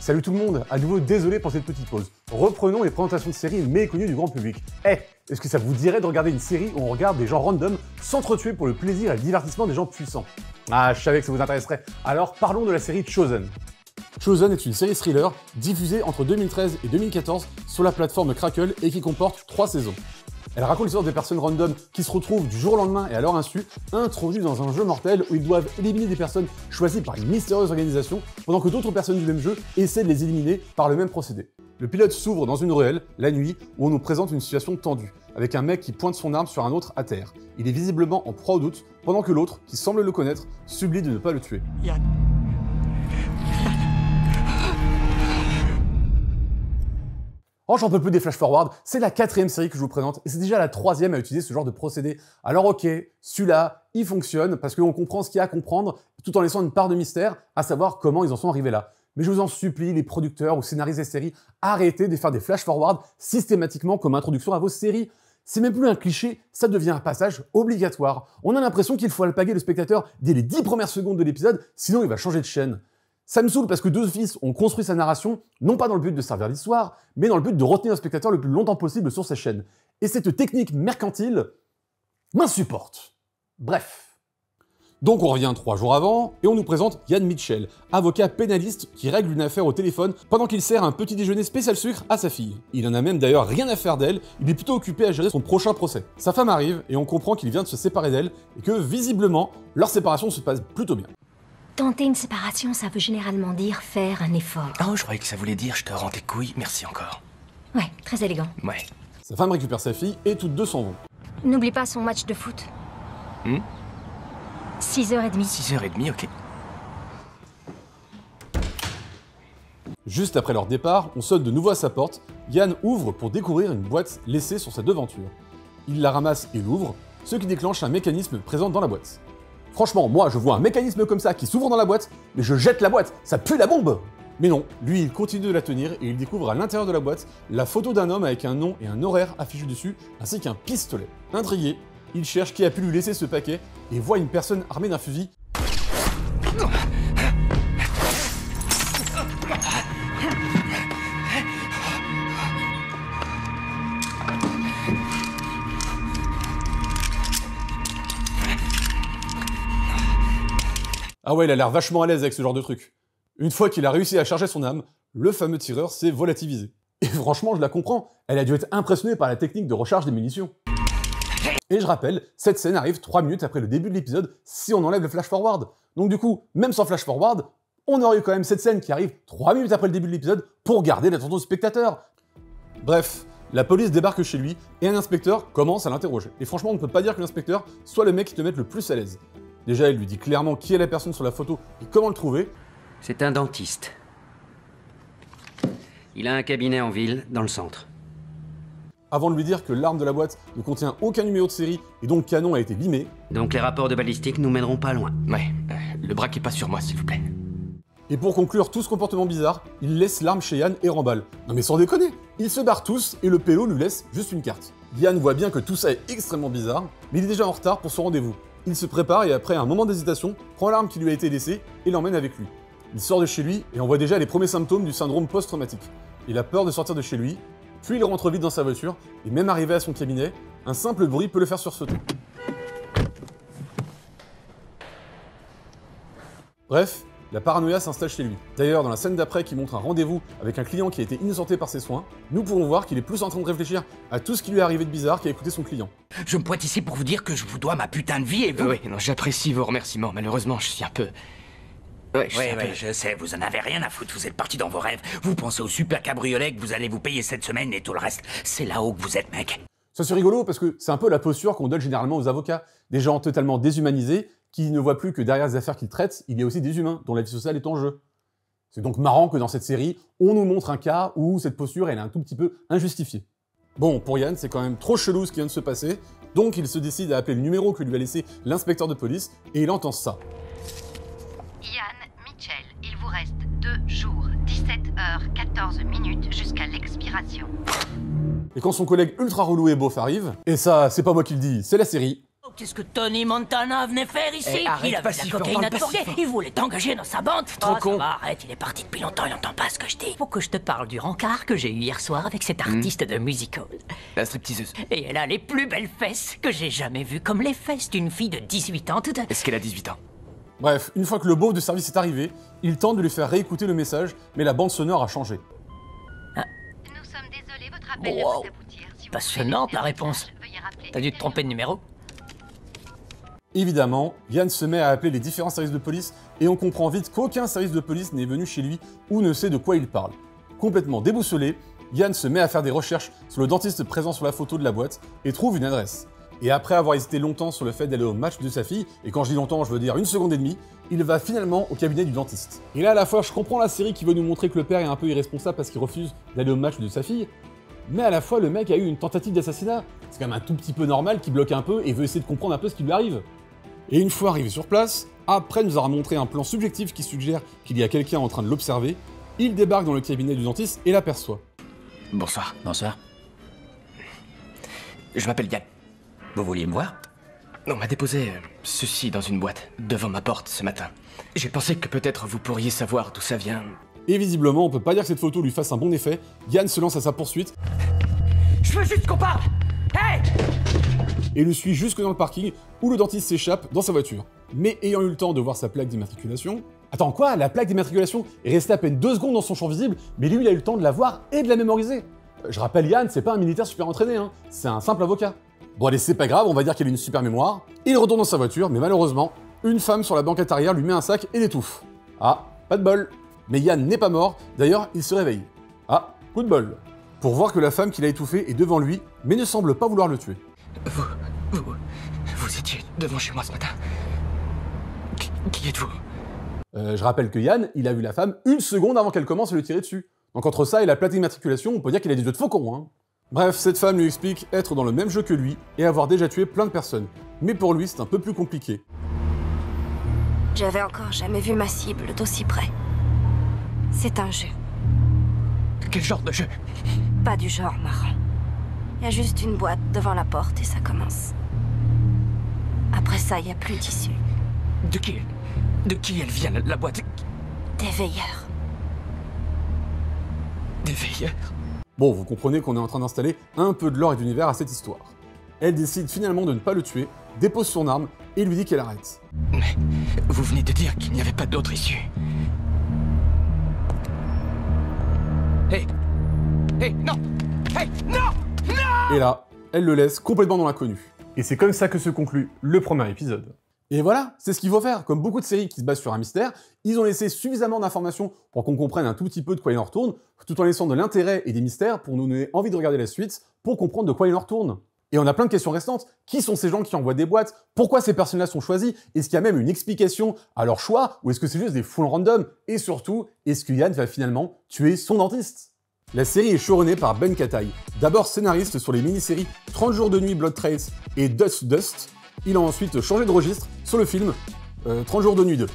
Salut tout le monde, à nouveau désolé pour cette petite pause. Reprenons les présentations de séries méconnues du grand public. Est-ce que ça vous dirait de regarder une série où on regarde des gens random s'entretuer pour le plaisir et le divertissement des gens puissants? Ah, je savais que ça vous intéresserait. Alors parlons de la série Chosen. Chosen est une série thriller diffusée entre 2013 et 2014 sur la plateforme Crackle et qui comporte 3 saisons. Elle raconte l'histoire des personnes random qui se retrouvent du jour au lendemain et à leur insu introduits dans un jeu mortel où ils doivent éliminer des personnes choisies par une mystérieuse organisation pendant que d'autres personnes du même jeu essaient de les éliminer par le même procédé. Le pilote s'ouvre dans une ruelle, la nuit, où on nous présente une situation tendue, avec un mec qui pointe son arme sur un autre à terre. Il est visiblement en proie au doute, pendant que l'autre, qui semble le connaître, supplie de ne pas le tuer. Yann. Oh, j'en peux plus des flash-forward, c'est la 4e série que je vous présente, et c'est déjà la 3e à utiliser ce genre de procédé. Alors ok, celui-là, il fonctionne, parce qu'on comprend ce qu'il y a à comprendre, tout en laissant une part de mystère, à savoir comment ils en sont arrivés là. Mais je vous en supplie, les producteurs ou scénaristes des séries, arrêtez de faire des flash-forward systématiquement comme introduction à vos séries. C'est même plus un cliché, ça devient un passage obligatoire. On a l'impression qu'il faut alpaguer le spectateur dès les 10 premières secondes de l'épisode, sinon il va changer de chaîne. Ça me saoule parce que deux fils ont construit sa narration, non pas dans le but de servir l'histoire, mais dans le but de retenir le spectateur le plus longtemps possible sur sa chaîne. Et cette technique mercantile m'insupporte. Bref. Donc on revient 3 jours avant, et on nous présente Ian Mitchell, avocat pénaliste qui règle une affaire au téléphone pendant qu'il sert un petit déjeuner spécial sucre à sa fille. Il en a même d'ailleurs rien à faire d'elle, il est plutôt occupé à gérer son prochain procès. Sa femme arrive, et on comprend qu'il vient de se séparer d'elle, et que visiblement, leur séparation se passe plutôt bien. Tenter une séparation, ça veut généralement dire faire un effort. Oh, je croyais que ça voulait dire je te rends tes couilles, merci encore. Ouais, très élégant. Ouais. Sa femme récupère sa fille, et toutes deux s'en vont. N'oublie pas son match de foot. 6h30. 6h30, ok. Juste après leur départ, on sonne de nouveau à sa porte, Yann ouvre pour découvrir une boîte laissée sur sa devanture. Il la ramasse et l'ouvre, ce qui déclenche un mécanisme présent dans la boîte. Franchement, moi je vois un mécanisme comme ça qui s'ouvre dans la boîte, mais je jette la boîte, ça pue la bombe! Mais non, lui il continue de la tenir et il découvre à l'intérieur de la boîte la photo d'un homme avec un nom et un horaire affichés dessus, ainsi qu'un pistolet. Intrigué, il cherche qui a pu lui laisser ce paquet et voit une personne armée d'un fusil. Ah ouais, il a l'air vachement à l'aise avec ce genre de truc. Une fois qu'il a réussi à charger son arme, le fameux tireur s'est volatilisé. Et franchement, je la comprends, elle a dû être impressionnée par la technique de recharge des munitions. Et je rappelle, cette scène arrive 3 minutes après le début de l'épisode si on enlève le flash-forward. Donc du coup, même sans flash-forward, on aurait eu quand même cette scène qui arrive 3 minutes après le début de l'épisode pour garder l'attention du spectateur. Bref, la police débarque chez lui et un inspecteur commence à l'interroger. Et franchement, on ne peut pas dire que l'inspecteur soit le mec qui te mette le plus à l'aise. Déjà, il lui dit clairement qui est la personne sur la photo et comment le trouver. C'est un dentiste. Il a un cabinet en ville, dans le centre. Avant de lui dire que l'arme de la boîte ne contient aucun numéro de série et donc le canon a été limé. Donc les rapports de balistique nous mèneront pas loin. Ouais, le braquez pas sur moi, s'il vous plaît. Et pour conclure tout ce comportement bizarre, il laisse l'arme chez Yann et remballe. Non mais sans déconner, ils se barrent tous et le pélo lui laisse juste une carte. Yann voit bien que tout ça est extrêmement bizarre, mais il est déjà en retard pour son rendez-vous. Il se prépare et après un moment d'hésitation, prend l'arme qui lui a été laissée et l'emmène avec lui. Il sort de chez lui et on voit déjà les premiers symptômes du syndrome post-traumatique. Il a peur de sortir de chez lui, puis il rentre vite dans sa voiture, et même arrivé à son cabinet, un simple bruit peut le faire sursauter. Bref, la paranoïa s'installe chez lui. D'ailleurs, dans la scène d'après qui montre un rendez-vous avec un client qui a été innocenté par ses soins, nous pourrons voir qu'il est plus en train de réfléchir à tout ce qui lui est arrivé de bizarre qu'à écouter son client. Je me pointe ici pour vous dire que je vous dois ma putain de vie et vous... Oui, non, j'apprécie vos remerciements. Malheureusement, je suis un peu... Ouais, je sais, vous en avez rien à foutre, vous êtes parti dans vos rêves. Vous pensez au super cabriolet que vous allez vous payer cette semaine et tout le reste. C'est là-haut que vous êtes, mec. Ça c'est rigolo parce que c'est un peu la posture qu'on donne généralement aux avocats. Des gens totalement déshumanisés qui ne voient plus que derrière les affaires qu'ils traitent, il y a aussi des humains dont la vie sociale est en jeu. C'est donc marrant que dans cette série, on nous montre un cas où cette posture elle est un tout petit peu injustifiée. Bon, pour Yann, c'est quand même trop chelou ce qui vient de se passer, donc il se décide à appeler le numéro que lui a laissé l'inspecteur de police et il entend ça. Yann Mitchell, il vous reste 2 jours, 17h14 jusqu'à l'expiration. Et quand son collègue ultra relou et beauf arrive, et ça, c'est pas moi qui le dis, c'est la série. Ok, Qu'est-ce que Tony Montana venait faire ici? Eh, arrête, Il avait passif, de la on cocaïne parle à tourner. passif. Il voulait t'engager dans sa bande. Trop Ça con. va, arrête, il est parti depuis longtemps, il n'entend pas ce que je dis. Faut que je te parle du rencard que j'ai eu hier soir avec cette artiste de musical. La stripteaseuse. Et elle a les plus belles fesses que j'ai jamais vues, comme les fesses d'une fille de 18 ans. Est-ce qu'elle a 18 ans? Bref, une fois que le beauf de service est arrivé, il tente de lui faire réécouter le message, mais la bande sonore a changé. Nous sommes désolés, votre appel ne Wow. peut aboutir. Si vous Passionnante, pouvez laisser la un réponse. message, veuillez rappeler T'as dû te tromper de numéro? Évidemment, Yann se met à appeler les différents services de police et on comprend vite qu'aucun service de police n'est venu chez lui ou ne sait de quoi il parle. Complètement déboussolé, Yann se met à faire des recherches sur le dentiste présent sur la photo de la boîte et trouve une adresse. Et après avoir hésité longtemps sur le fait d'aller au match de sa fille, et quand je dis longtemps, je veux dire 1 seconde et demie, il va finalement au cabinet du dentiste. Et là, à la fois, je comprends la série qui veut nous montrer que le père est un peu irresponsable parce qu'il refuse d'aller au match de sa fille, mais à la fois, le mec a eu une tentative d'assassinat. C'est quand même un tout petit peu normal qu'il bloque un peu et veut essayer de comprendre un peu ce qui lui arrive. Et une fois arrivé sur place, après nous avoir montré un plan subjectif qui suggère qu'il y a quelqu'un en train de l'observer, il débarque dans le cabinet du dentiste et l'aperçoit. Bonsoir. Bonsoir. Je m'appelle Yann. Vous vouliez me voir? On m'a déposé ceci dans une boîte, devant ma porte ce matin. J'ai pensé que peut-être vous pourriez savoir d'où ça vient. Et visiblement, on peut pas dire que cette photo lui fasse un bon effet, Yann se lance à sa poursuite Je veux juste qu'on parle. Hey! et le suit jusque dans le parking où le dentiste s'échappe dans sa voiture. Mais ayant eu le temps de voir sa plaque d'immatriculation... Attends, quoi? La plaque d'immatriculation est restée à peine 2 secondes dans son champ visible, mais lui il a eu le temps de la voir et de la mémoriser. Je rappelle, Yann, c'est pas un militaire super entraîné, hein. C'est un simple avocat. Bon allez, c'est pas grave, on va dire qu'il a une super mémoire. Il retourne dans sa voiture, mais malheureusement, une femme sur la banquette arrière lui met un sac et l'étouffe. Ah, pas de bol. Mais Yann n'est pas mort, d'ailleurs il se réveille. Ah, coup de bol. Pour voir que la femme qui l'a étouffé est devant lui, mais ne semble pas vouloir le tuer. Vous étiez devant chez moi ce matin. Qui êtes-vous? Je rappelle que Yann, il a vu la femme 1 seconde avant qu'elle commence à lui tirer dessus. Donc entre ça et la plaque d'immatriculation, on peut dire qu'il a des yeux de faucon, hein. Bref, cette femme lui explique être dans le même jeu que lui et avoir déjà tué plein de personnes. Mais pour lui, c'est un peu plus compliqué. J'avais encore jamais vu ma cible d'aussi près. C'est un jeu. Quel genre de jeu? Pas du genre marrant. Il y a juste une boîte devant la porte et ça commence. Après ça, il n'y a plus d'issue. De qui elle vient, la boîte? Des veilleurs. Des veilleurs? Bon, vous comprenez qu'on est en train d'installer un peu de lore et d'univers à cette histoire. Elle décide finalement de ne pas le tuer, dépose son arme et lui dit qu'elle arrête. Mais vous venez de dire qu'il n'y avait pas d'autre issue. Hé! Hé, non! Hé, non! Et là, elle le laisse complètement dans l'inconnu. Et c'est comme ça que se conclut le premier épisode. Et voilà, c'est ce qu'il faut faire. Comme beaucoup de séries qui se basent sur un mystère, ils ont laissé suffisamment d'informations pour qu'on comprenne un tout petit peu de quoi il en retourne, tout en laissant de l'intérêt et des mystères pour nous donner envie de regarder la suite, pour comprendre de quoi il en retourne. Et on a plein de questions restantes. Qui sont ces gens qui envoient des boîtes? Pourquoi ces personnes-là sont choisies? Est-ce qu'il y a même une explication à leur choix? Ou est-ce que c'est juste des foules random? Et surtout, est-ce que Yann va finalement tuer son dentiste? La série est showrunnée par Ben Katai, d'abord scénariste sur les mini-séries 30 jours de nuit Blood Trails et Dust Dust. Il a ensuite changé de registre sur le film 30 jours de nuit 2.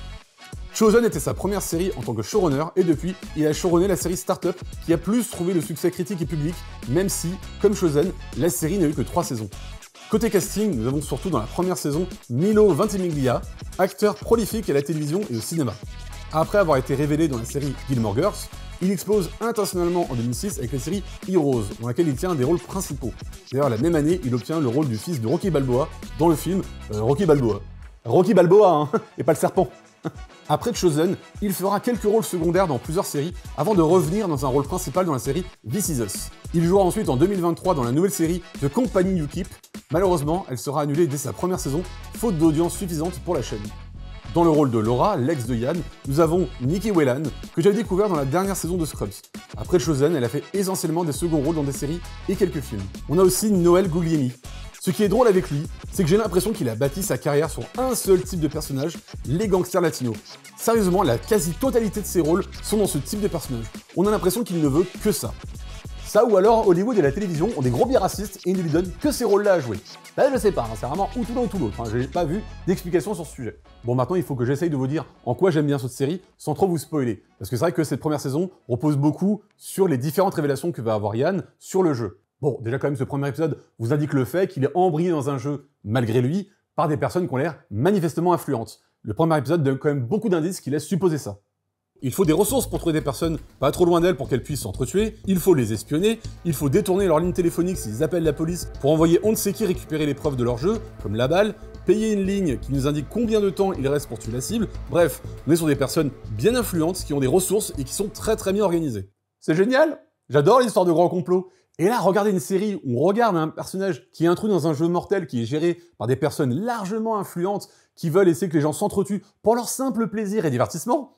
Chosen était sa première série en tant que showrunner et depuis, il a showrunné la série Startup qui a plus trouvé le succès critique et public, même si, comme Chosen, la série n'a eu que 3 saisons. Côté casting, nous avons surtout dans la première saison Milo Ventimiglia, acteur prolifique à la télévision et au cinéma. Après avoir été révélé dans la série Gilmore Girls, il explose internationalement en 2006 avec la série Heroes, dans laquelle il tient des rôles principaux. D'ailleurs, la même année, il obtient le rôle du fils de Rocky Balboa dans le film Rocky Balboa. Rocky Balboa, hein, et pas le serpent. Après Chosen, il fera quelques rôles secondaires dans plusieurs séries avant de revenir dans un rôle principal dans la série This Is Us. Il jouera ensuite en 2023 dans la nouvelle série The Company You Keep. Malheureusement, elle sera annulée dès sa première saison, faute d'audience suffisante pour la chaîne. Dans le rôle de Laura, l'ex de Yann, nous avons Nikki Whelan, que j'avais découvert dans la dernière saison de Scrubs. Après Chosen, elle a fait essentiellement des seconds rôles dans des séries et quelques films. On a aussi Noël Guglielmi. Ce qui est drôle avec lui, c'est que j'ai l'impression qu'il a bâti sa carrière sur un seul type de personnage, les gangsters latinos. Sérieusement, la quasi-totalité de ses rôles sont dans ce type de personnage. On a l'impression qu'il ne veut que ça. Ça ou alors Hollywood et la télévision ont des gros biais racistes et ils ne lui donnent que ces rôles-là à jouer. Là, je sais pas, hein, c'est vraiment ou tout l'un ou tout l'autre. Hein, j'ai pas vu d'explication sur ce sujet. Bon, maintenant, il faut que j'essaye de vous dire en quoi j'aime bien cette série sans trop vous spoiler. Parce que c'est vrai que cette première saison repose beaucoup sur les différentes révélations que va avoir Yann sur le jeu. Bon, déjà quand même, ce premier épisode vous indique le fait qu'il est embrayé dans un jeu malgré lui, par des personnes qui ont l'air manifestement influentes. Le premier épisode donne quand même beaucoup d'indices qui laissent supposer ça. Il faut des ressources pour trouver des personnes pas trop loin d'elles pour qu'elles puissent s'entretuer, il faut les espionner, il faut détourner leur ligne téléphonique s'ils appellent la police pour envoyer on ne sait qui récupérer les preuves de leur jeu, comme la balle, payer une ligne qui nous indique combien de temps il reste pour tuer la cible, bref, on est sur des personnes bien influentes qui ont des ressources et qui sont très bien organisées. C'est génial! J'adore l'histoire de grands complots. Et là, regardez une série où on regarde un personnage qui est introduit dans un jeu mortel qui est géré par des personnes largement influentes qui veulent essayer que les gens s'entretuent pour leur simple plaisir et divertissement.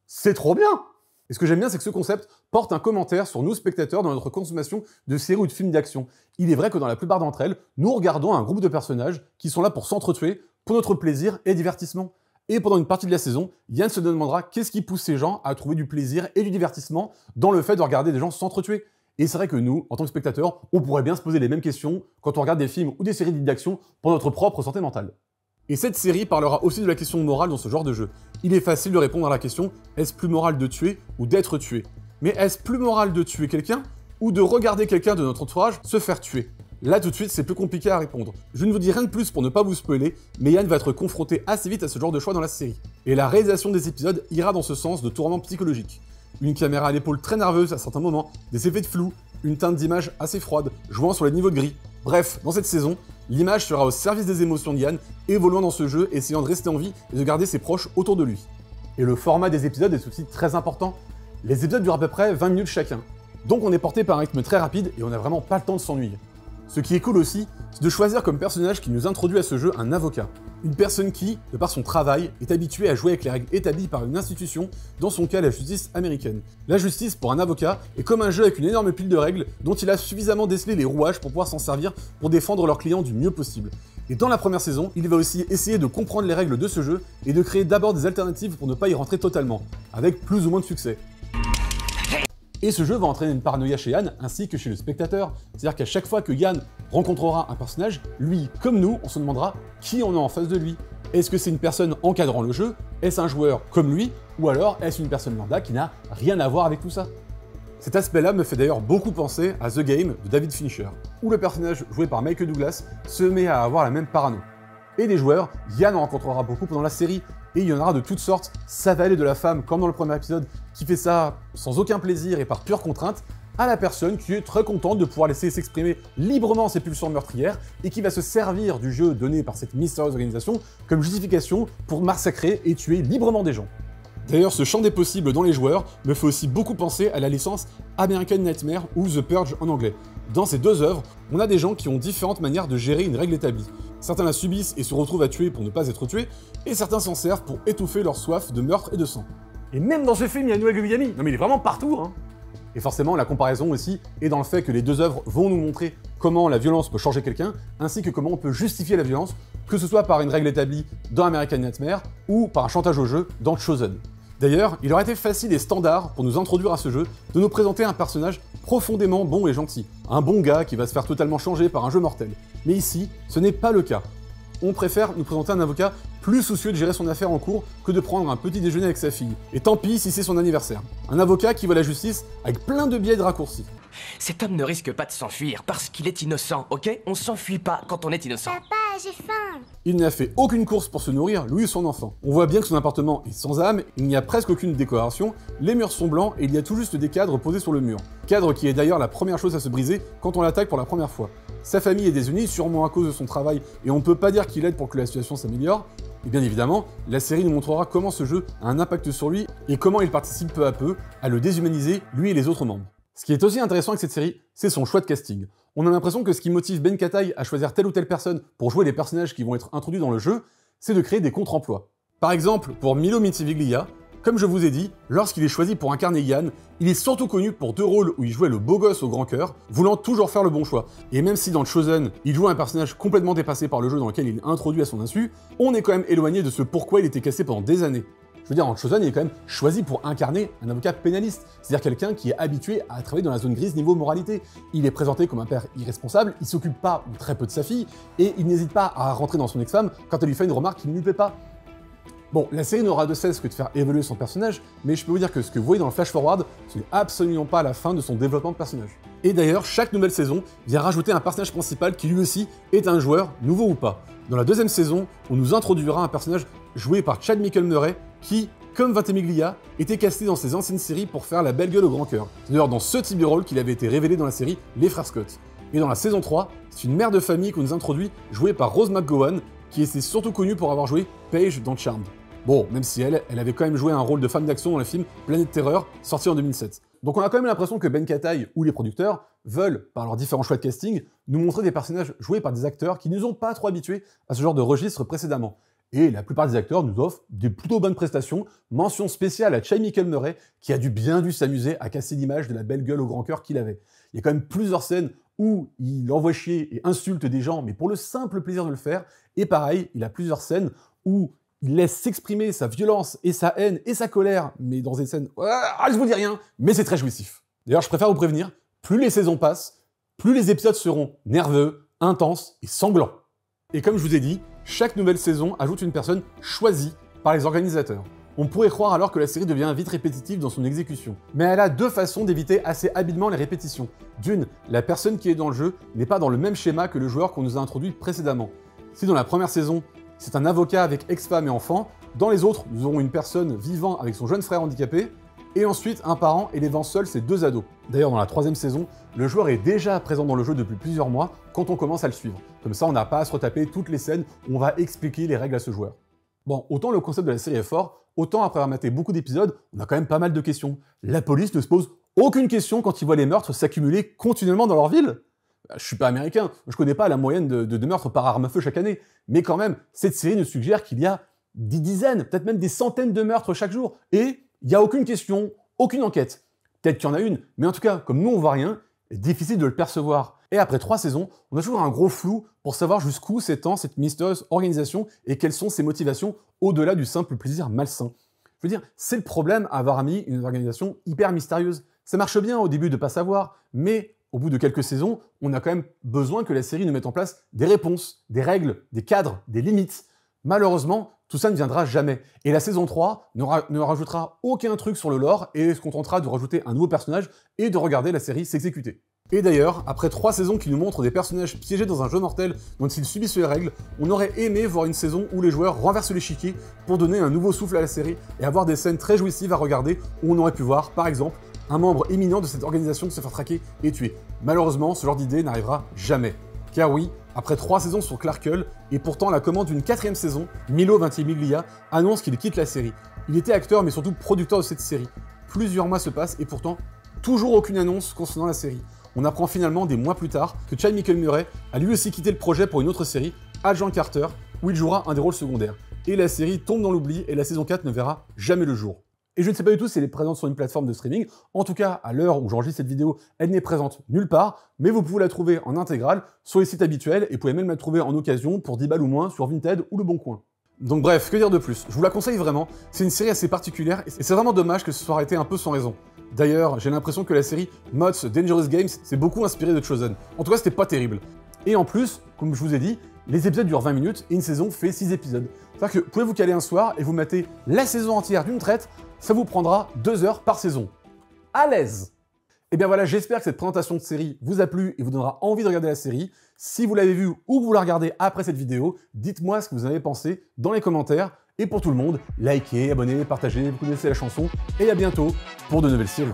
C'est trop bien! Et ce que j'aime bien, c'est que ce concept porte un commentaire sur nous spectateurs dans notre consommation de séries ou de films d'action. Il est vrai que dans la plupart d'entre elles, nous regardons un groupe de personnages qui sont là pour s'entretuer, pour notre plaisir et divertissement. Et pendant une partie de la saison, Yann se demandera qu'est-ce qui pousse ces gens à trouver du plaisir et du divertissement dans le fait de regarder des gens s'entretuer. Et c'est vrai que nous, en tant que spectateurs, on pourrait bien se poser les mêmes questions quand on regarde des films ou des séries dites d'action pour notre propre santé mentale. Et cette série parlera aussi de la question morale dans ce genre de jeu. Il est facile de répondre à la question « Est-ce plus moral de tuer ou d'être tué ?» Mais est-ce plus moral de tuer quelqu'un ou de regarder quelqu'un de notre entourage se faire tuer? Là tout de suite, c'est plus compliqué à répondre. Je ne vous dis rien de plus pour ne pas vous spoiler, mais Yann va être confronté assez vite à ce genre de choix dans la série. Et la réalisation des épisodes ira dans ce sens de tourment psychologique. Une caméra à l'épaule très nerveuse à certains moments, des effets de flou, une teinte d'image assez froide, jouant sur les niveaux de gris. Bref, dans cette saison, l'image sera au service des émotions de Yann, évoluant dans ce jeu, essayant de rester en vie et de garder ses proches autour de lui. Et le format des épisodes est aussi très important. Les épisodes durent à peu près 20 minutes chacun. Donc on est porté par un rythme très rapide et on n'a vraiment pas le temps de s'ennuyer. Ce qui est cool aussi, c'est de choisir comme personnage qui nous introduit à ce jeu un avocat. Une personne qui, de par son travail, est habituée à jouer avec les règles établies par une institution, dans son cas la justice américaine. La justice, pour un avocat, est comme un jeu avec une énorme pile de règles dont il a suffisamment décelé les rouages pour pouvoir s'en servir pour défendre leurs clients du mieux possible. Et dans la première saison, il va aussi essayer de comprendre les règles de ce jeu et de créer d'abord des alternatives pour ne pas y rentrer totalement, avec plus ou moins de succès. Et ce jeu va entraîner une paranoïa chez Yann ainsi que chez le spectateur. C'est-à-dire qu'à chaque fois que Yann rencontrera un personnage, lui comme nous, on se demandera qui on a en face de lui. Est-ce que c'est une personne encadrant le jeu? Est-ce un joueur comme lui? Ou alors est-ce une personne lambda qui n'a rien à voir avec tout ça? Cet aspect-là me fait d'ailleurs beaucoup penser à The Game de David Fincher, où le personnage joué par Michael Douglas se met à avoir la même parano. Et des joueurs, Yann en rencontrera beaucoup pendant la série, et il y en aura de toutes sortes, ça va aller de la femme, comme dans le premier épisode, qui fait ça sans aucun plaisir et par pure contrainte, à la personne qui est très contente de pouvoir laisser s'exprimer librement ses pulsions meurtrières et qui va se servir du jeu donné par cette mystérieuse organisation comme justification pour massacrer et tuer librement des gens. D'ailleurs, ce champ des possibles dans les joueurs me fait aussi beaucoup penser à la licence American Nightmare ou The Purge en anglais. Dans ces deux œuvres, on a des gens qui ont différentes manières de gérer une règle établie. Certains la subissent et se retrouvent à tuer pour ne pas être tués, et certains s'en servent pour étouffer leur soif de meurtre et de sang. Et même dans ce film, il y a Noël de Miami. Non mais il est vraiment partout, hein. Et forcément, la comparaison aussi est dans le fait que les deux œuvres vont nous montrer comment la violence peut changer quelqu'un, ainsi que comment on peut justifier la violence, que ce soit par une règle établie dans American Nightmare, ou par un chantage au jeu dans Chosen. D'ailleurs, il aurait été facile et standard pour nous introduire à ce jeu de nous présenter un personnage profondément bon et gentil. Un bon gars qui va se faire totalement changer par un jeu mortel. Mais ici, ce n'est pas le cas. On préfère nous présenter un avocat plus soucieux de gérer son affaire en cours que de prendre un petit déjeuner avec sa fille. Et tant pis si c'est son anniversaire. Un avocat qui voit la justice avec plein de biais de raccourcis. Cet homme ne risque pas de s'enfuir parce qu'il est innocent, ok? On s'enfuit pas quand on est innocent. Papa, j'ai faim. Il n'a fait aucune course pour se nourrir, lui ou son enfant. On voit bien que son appartement est sans âme, il n'y a presque aucune décoration, les murs sont blancs et il y a tout juste des cadres posés sur le mur. Cadre qui est d'ailleurs la première chose à se briser quand on l'attaque pour la première fois. Sa famille est désunie, sûrement à cause de son travail, et on ne peut pas dire qu'il aide pour que la situation s'améliore. Et bien évidemment, la série nous montrera comment ce jeu a un impact sur lui et comment il participe peu à peu à le déshumaniser, lui et les autres membres. Ce qui est aussi intéressant avec cette série, c'est son choix de casting. On a l'impression que ce qui motive Ben Kataï à choisir telle ou telle personne pour jouer les personnages qui vont être introduits dans le jeu, c'est de créer des contre-emplois. Par exemple, pour Milo Mintiviglia, comme je vous ai dit, lorsqu'il est choisi pour incarner Yann, il est surtout connu pour deux rôles où il jouait le beau gosse au grand cœur, voulant toujours faire le bon choix. Et même si dans Chosen, il joue un personnage complètement dépassé par le jeu dans lequel il est introduit à son insu, on est quand même éloigné de ce pourquoi il était cassé pendant des années. Je veux dire, en Chosen, il est quand même choisi pour incarner un avocat pénaliste, c'est-à-dire quelqu'un qui est habitué à travailler dans la zone grise niveau moralité. Il est présenté comme un père irresponsable, il s'occupe pas ou très peu de sa fille, et il n'hésite pas à rentrer dans son ex-femme quand elle lui fait une remarque qui ne lui plaît pas. Bon, la série n'aura de cesse que de faire évoluer son personnage, mais je peux vous dire que ce que vous voyez dans le flash forward, ce n'est absolument pas la fin de son développement de personnage. Et d'ailleurs, chaque nouvelle saison vient rajouter un personnage principal qui lui aussi est un joueur, nouveau ou pas. Dans la deuxième saison, on nous introduira un personnage joué par Chad Michael Murray qui, comme Ventimiglia, était casté dans ses anciennes séries pour faire la belle gueule au grand cœur. C'est d'ailleurs dans ce type de rôle qu'il avait été révélé dans la série Les Frères Scott. Et dans la saison 3, c'est une mère de famille qu'on nous introduit, jouée par Rose McGowan, qui était surtout connue pour avoir joué Paige dans Charmed. Bon, même si elle avait quand même joué un rôle de femme d'action dans le film Planète Terreur, sorti en 2007. Donc on a quand même l'impression que Ben Kataï ou les producteurs veulent, par leurs différents choix de casting, nous montrer des personnages joués par des acteurs qui ne nous ont pas trop habitués à ce genre de registre précédemment. Et la plupart des acteurs nous offrent des plutôt bonnes prestations, mention spéciale à Chad Michael Murray, qui a bien dû s'amuser à casser l'image de la belle gueule au grand cœur qu'il avait. Il y a quand même plusieurs scènes où il envoie chier et insulte des gens, mais pour le simple plaisir de le faire, et pareil, il a plusieurs scènes où il laisse s'exprimer sa violence et sa haine et sa colère, mais dans des scènes... Ah, je vous dis rien, mais c'est très jouissif. D'ailleurs, je préfère vous prévenir, plus les saisons passent, plus les épisodes seront nerveux, intenses et sanglants. Et comme je vous ai dit, chaque nouvelle saison ajoute une personne choisie par les organisateurs. On pourrait croire alors que la série devient vite répétitive dans son exécution. Mais elle a deux façons d'éviter assez habilement les répétitions. D'une, la personne qui est dans le jeu n'est pas dans le même schéma que le joueur qu'on nous a introduit précédemment. Si dans la première saison, c'est un avocat avec ex-femme et enfant, dans les autres, nous aurons une personne vivant avec son jeune frère handicapé, et ensuite un parent élevant seul ses deux ados. D'ailleurs, dans la troisième saison, le joueur est déjà présent dans le jeu depuis plusieurs mois quand on commence à le suivre. Comme ça, on n'a pas à se retaper toutes les scènes où on va expliquer les règles à ce joueur. Bon, autant le concept de la série est fort, autant après avoir maté beaucoup d'épisodes, on a quand même pas mal de questions. La police ne se pose aucune question quand ils voient les meurtres s'accumuler continuellement dans leur ville. Je suis pas américain, je connais pas la moyenne de meurtres par arme à feu chaque année, mais quand même, cette série nous suggère qu'il y a des dizaines, peut-être même des centaines de meurtres chaque jour, et il n'y a aucune question, aucune enquête. Peut-être qu'il y en a une, mais en tout cas, comme nous on voit rien, c'est difficile de le percevoir. Et après 3 saisons, on a toujours un gros flou pour savoir jusqu'où s'étend cette mystérieuse organisation et quelles sont ses motivations au-delà du simple plaisir malsain. Je veux dire, c'est le problème à avoir mis une organisation hyper mystérieuse. Ça marche bien au début de pas savoir, mais au bout de quelques saisons, on a quand même besoin que la série nous mette en place des réponses, des règles, des cadres, des limites. Malheureusement, tout ça ne viendra jamais. Et la saison 3 ne rajoutera aucun truc sur le lore et se contentera de rajouter un nouveau personnage et de regarder la série s'exécuter. Et d'ailleurs, après 3 saisons qui nous montrent des personnages piégés dans un jeu mortel dont ils subissent les règles, on aurait aimé voir une saison où les joueurs renversent l'échiquier pour donner un nouveau souffle à la série et avoir des scènes très jouissives à regarder où on aurait pu voir, par exemple, un membre éminent de cette organisation se faire traquer et tuer. Malheureusement, ce genre d'idée n'arrivera jamais. Car oui, après 3 saisons sur Clarkle, et pourtant la commande d'une 4e saison, Milo Ventimiglia annonce qu'il quitte la série. Il était acteur mais surtout producteur de cette série. Plusieurs mois se passent et pourtant, toujours aucune annonce concernant la série. On apprend finalement des mois plus tard que Chad Michael Murray a lui aussi quitté le projet pour une autre série, Agent Carter, où il jouera un des rôles secondaires. Et la série tombe dans l'oubli et la saison 4 ne verra jamais le jour. Et je ne sais pas du tout si elle est présente sur une plateforme de streaming. En tout cas, à l'heure où j'enregistre cette vidéo, elle n'est présente nulle part, mais vous pouvez la trouver en intégrale sur les sites habituels et vous pouvez même la trouver en occasion pour 10 balles ou moins sur Vinted ou Le Bon Coin. Donc bref, que dire de plus? Je vous la conseille vraiment, c'est une série assez particulière et c'est vraiment dommage que ce soit arrêté un peu sans raison. D'ailleurs, j'ai l'impression que la série Mods Dangerous Games s'est beaucoup inspirée de Chosen. En tout cas, c'était pas terrible. Et en plus, comme je vous ai dit, les épisodes durent 20 minutes et une saison fait 6 épisodes. C'est-à-dire que vous pouvez vous caler un soir et vous matez la saison entière d'une traite, ça vous prendra 2 heures par saison. À l'aise! Et bien voilà, j'espère que cette présentation de série vous a plu et vous donnera envie de regarder la série. Si vous l'avez vue ou que vous la regardez après cette vidéo, dites-moi ce que vous en avez pensé dans les commentaires. Et pour tout le monde, likez, abonnez, partagez, vous connaissez la chanson. Et à bientôt pour de nouvelles séries.